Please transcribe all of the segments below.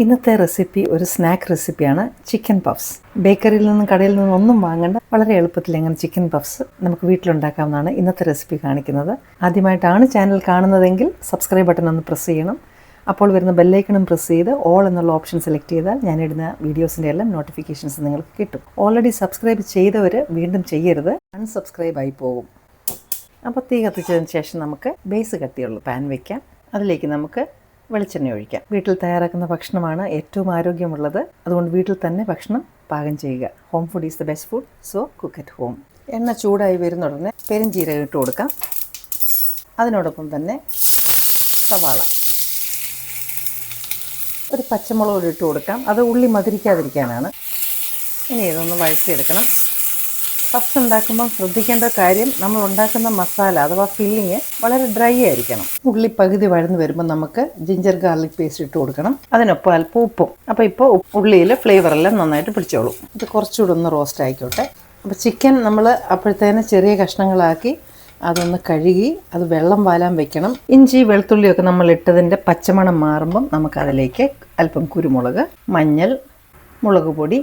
ഇന്നത്തെ റെസിപ്പി ഒരു സ്നാക്ക് റെസിപ്പിയാണ് ചിക്കൻ പഫ്സ്. ബേക്കറിയിൽ നിന്നും കടയിൽ നിന്നും ഒന്നും വാങ്ങേണ്ട വളരെ എളുപ്പത്തിൽ എങ്ങനെ ചിക്കൻ പഫ്സ് നമുക്ക് വീട്ടിലുണ്ടാക്കാമെന്നാണ് ഇന്നത്തെ റെസിപ്പി കാണിക്കുന്നത്. ആദ്യമായിട്ടാണ് ചാനൽ കാണുന്നതെങ്കിൽ സബ്സ്ക്രൈബ് ബട്ടൺ ഒന്ന് പ്രസ് ചെയ്യണം. അപ്പോൾ വരുന്ന ബെല്ലൈക്കണും പ്രസ് ചെയ്ത് ഓൾ എന്നുള്ള ഓപ്ഷൻ സെലക്ട് ചെയ്താൽ ഞാനിടുന്ന വീഡിയോസിൻ്റെ എല്ലാം നോട്ടിഫിക്കേഷൻസ് നിങ്ങൾക്ക് കിട്ടും. ഓൾറെഡി സബ്സ്ക്രൈബ് ചെയ്തവർ വീണ്ടും ചെയ്യരുത്, അൺസബ്സ്ക്രൈബ് ആയി പോകും. അപ്പോൾ തീ കത്തിച്ചതിന് ശേഷം നമുക്ക് ബേസ് കട്ടിയുള്ള പാൻ വയ്ക്കാം. അതിലേക്ക് നമുക്ക് വെളിച്ചെണ്ണ ഒഴിക്കാം. വീട്ടിൽ തയ്യാറാക്കുന്ന ഭക്ഷണമാണ് ഏറ്റവും ആരോഗ്യമുള്ളത്. അതുകൊണ്ട് വീട്ടിൽ തന്നെ ഭക്ഷണം പാകം ചെയ്യുക. Home food is the best food, so cook at home. എണ്ണ ചൂടായി വരുന്ന ഉടനെ പെരുംജീരകം ഇട്ട് കൊടുക്കാം. അതിനോടൊപ്പം തന്നെ സവാള, ഒരു പച്ചമുളക് ഇട്ട് കൊടുക്കാം. അത് ഉള്ളി മധുരിക്കാതിരിക്കാനാണ്. ഇനി ഇതൊന്ന് വഴറ്റിയെടുക്കണം. പഫ്സ് ഉണ്ടാക്കുമ്പോൾ ശ്രദ്ധിക്കേണ്ട കാര്യം, നമ്മൾ ഉണ്ടാക്കുന്ന മസാല അഥവാ ഫില്ലിങ് വളരെ ഡ്രൈ ആയിരിക്കണം. ഉള്ളി പകുതി വഴന്ന് വരുമ്പോൾ നമുക്ക് ജിഞ്ചർ ഗാർലിക് പേസ്റ്റ് ഇട്ട് കൊടുക്കണം. അതിനൊപ്പം അല്പം ഉപ്പും. അപ്പോൾ ഇപ്പോൾ ഉള്ളിയിൽ ഫ്ലേവറെല്ലാം നന്നായിട്ട് പിടിച്ചോളും. ഇത് കുറച്ചുകൂടെ ഒന്ന് റോസ്റ്റ് ആയിക്കോട്ടെ. അപ്പോൾ ചിക്കൻ നമ്മൾ അപ്പോഴത്തേന് ചെറിയ കഷ്ണങ്ങളാക്കി അതൊന്ന് കഴുകി അത് വെള്ളം വാലാൻ വെക്കണം. ഇഞ്ചി വെളുത്തുള്ളിയൊക്കെ നമ്മൾ ഇട്ടതിൻ്റെ പച്ചമണം മാറുമ്പം നമുക്കതിലേക്ക് അല്പം കുരുമുളക്, മഞ്ഞൾ, മുളക് പൊടി,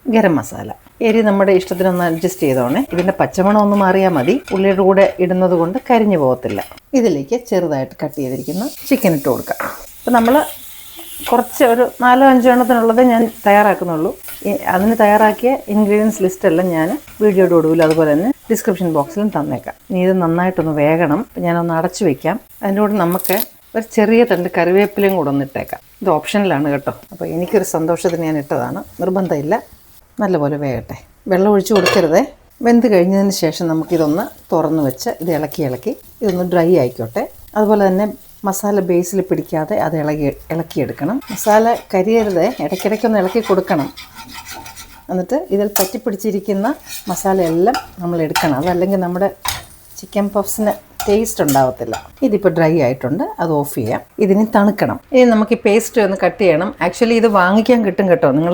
ഗരം മസാല, എരി നമ്മുടെ ഇഷ്ടത്തിനൊന്ന് അഡ്ജസ്റ്റ് ചെയ്തോണേ. ഇതിൻ്റെ പച്ചമണം ഒന്ന് മാറിയാൽ മതി. ഉള്ളിയുടെ കൂടെ ഇടുന്നത് കൊണ്ട് കരിഞ്ഞു പോകത്തില്ല. ഇതിലേക്ക് ചെറുതായിട്ട് കട്ട് ചെയ്തിരിക്കുന്ന ചിക്കൻ ഇട്ട് കൊടുക്കാം. അപ്പോൾ നമ്മൾ കുറച്ച് ഒരു 4-5 എണ്ണത്തിനുള്ളതേ ഞാൻ തയ്യാറാക്കുന്നുള്ളൂ. അതിന് തയ്യാറാക്കിയ ഇൻഗ്രീഡിയൻസ് ലിസ്റ്റെല്ലാം ഞാൻ വീഡിയോയുടെ ഒടുവിൽ അതുപോലെ തന്നെ ഡിസ്ക്രിപ്ഷൻ ബോക്സിലും തന്നേക്കാം. ഇനി ഇത് നന്നായിട്ടൊന്ന് വേകണം. അപ്പോൾ ഞാനൊന്ന് അടച്ചു വയ്ക്കാം. അതിൻ്റെ കൂടെ നമുക്ക് ഒരു ചെറിയ തണ്ട് കറിവേപ്പിലയും കൂടെ ഒന്ന് ഇട്ടേക്കാം. ഇത് ഓപ്ഷനിലാണ് കേട്ടോ. അപ്പോൾ എനിക്കൊരു സന്തോഷത്തിന് ഞാൻ ഇട്ടതാണ്, നിർബന്ധമില്ല. നല്ലപോലെ വേകട്ടെ. വെള്ളം ഒഴിച്ച് കൊടുക്കരുതേ. വെന്ത് കഴിഞ്ഞതിന് ശേഷം നമുക്കിതൊന്ന് തുറന്ന് വെച്ച് ഇത് ഇളക്കി ഇതൊന്ന് ഡ്രൈ ആയിക്കോട്ടെ. അതുപോലെ തന്നെ മസാല ബേസിൽ പിടിക്കാതെ അത് ഇളക്കിയെടുക്കണം. മസാല കരിയരുതേ, ഇടയ്ക്കിടയ്ക്കൊന്ന് ഇളക്കി കൊടുക്കണം. എന്നിട്ട് ഇതിൽ പറ്റിപ്പിടിച്ചിരിക്കുന്ന മസാലയെല്ലാം നമ്മൾ എടുക്കണം. അതല്ലെങ്കിൽ നമ്മുടെ ചിക്കൻ പഫ്സിന് ടേസ്റ്റ് ഉണ്ടാവത്തില്ല. ഇതിപ്പോൾ ഡ്രൈ ആയിട്ടുണ്ട്, അത് ഓഫ് ചെയ്യാം. ഇതിന് തണുക്കണം. ഇനി നമുക്ക് ഈ പേസ്റ്റ് ഒന്ന് കട്ട് ചെയ്യണം. ആക്ച്വലി ഇത് വാങ്ങിക്കാൻ കിട്ടും കേട്ടോ. നിങ്ങൾ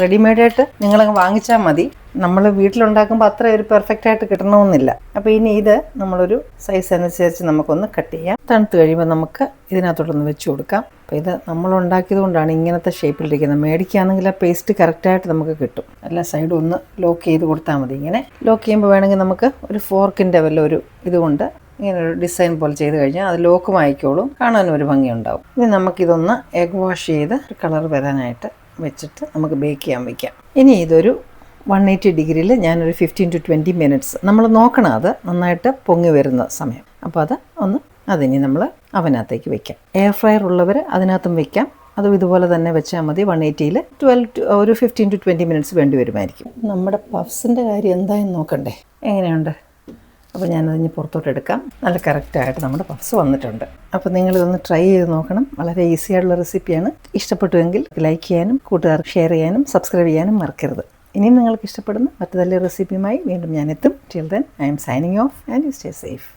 റെഡിമെയ്ഡായിട്ട് നിങ്ങളങ്ങ് വാങ്ങിച്ചാൽ മതി. നമ്മൾ വീട്ടിലുണ്ടാക്കുമ്പോൾ അത്ര ഒരു പെർഫെക്റ്റ് ആയിട്ട് കിട്ടണമെന്നില്ല. അപ്പോൾ ഇനി ഇത് നമ്മളൊരു സൈസ് അനുസരിച്ച് നമുക്കൊന്ന് കട്ട് ചെയ്യാം. തണുത്ത് കഴിയുമ്പോൾ നമുക്ക് ഇതിനകത്തോട്ടൊന്ന് വെച്ച് കൊടുക്കാം. അപ്പോൾ ഇത് നമ്മളുണ്ടാക്കിയത് കൊണ്ടാണ് ഇങ്ങനത്തെ ഷേപ്പിലിരിക്കുന്നത്. മേടിക്കുകയാണെങ്കിൽ ആ പേസ്റ്റ് കറക്റ്റായിട്ട് നമുക്ക് കിട്ടും. എല്ലാ സൈഡും ഒന്ന് ലോക്ക് ചെയ്ത് കൊടുത്താൽ മതി. ഇങ്ങനെ ലോക്ക് ചെയ്യുമ്പോൾ വേണമെങ്കിൽ നമുക്ക് ഒരു ഫോർക്കിൻ്റെ വല്ലൊരു ഇതുകൊണ്ട് ഇങ്ങനെ ഒരു ഡിസൈൻ പോലെ ചെയ്ത് കഴിഞ്ഞാൽ അത് ലോക്കും ആയിക്കോളും, കാണാനും ഒരു ഭംഗിയുണ്ടാവും. ഇനി നമുക്കിതൊന്ന് എഗ് വാഷ് ചെയ്ത് ഒരു കളർ വരാനായിട്ട് വെച്ചിട്ട് നമുക്ക് ബേക്ക് ചെയ്യാൻ വയ്ക്കാം. ഇനി ഇതൊരു 180 ഡിഗ്രിയിൽ ഞാനൊരു 15 to 20 മിനിറ്റ്സ് നമ്മൾ നോക്കണം, അത് നന്നായിട്ട് പൊങ്ങി വരുന്ന സമയം. അപ്പോൾ അതിനി നമ്മൾ അവനകത്തേക്ക് വെക്കാം. എയർ ഫ്രയർ ഉള്ളവർ അതിനകത്തും വെക്കാം. അതും ഇതുപോലെ തന്നെ വെച്ചാൽ മതി. 180ൽ ഒരു 15 to 20 മിനിറ്റ്സ് വേണ്ടി വരുമായിരിക്കും. നമ്മുടെ പഫ്സിൻ്റെ കാര്യം എന്തായെന്ന് നോക്കണ്ടേ, എങ്ങനെയുണ്ട്? അപ്പോൾ ഞാനതിന് പുറത്തോട്ട് എടുക്കാം. നല്ല കറക്റ്റായിട്ട് നമ്മുടെ പഫ്സ് വന്നിട്ടുണ്ട്. അപ്പോൾ നിങ്ങളിതൊന്ന് ട്രൈ ചെയ്ത് നോക്കണം. വളരെ ഈസി ആയിട്ടുള്ള റെസിപ്പിയാണ്. ഇഷ്ടപ്പെട്ടുവെങ്കിൽ ലൈക്ക് ചെയ്യാനും കൂട്ടുകാർക്ക് ഷെയർ ചെയ്യാനും സബ്സ്ക്രൈബ് ചെയ്യാനും മറക്കരുത്. ഇനിയും നിങ്ങൾക്ക് ഇഷ്ടപ്പെടുന്ന മറ്റു നല്ല റെസിപ്പിയുമായി വീണ്ടും ഞാനെത്തും. Till then I am signing off and you stay safe.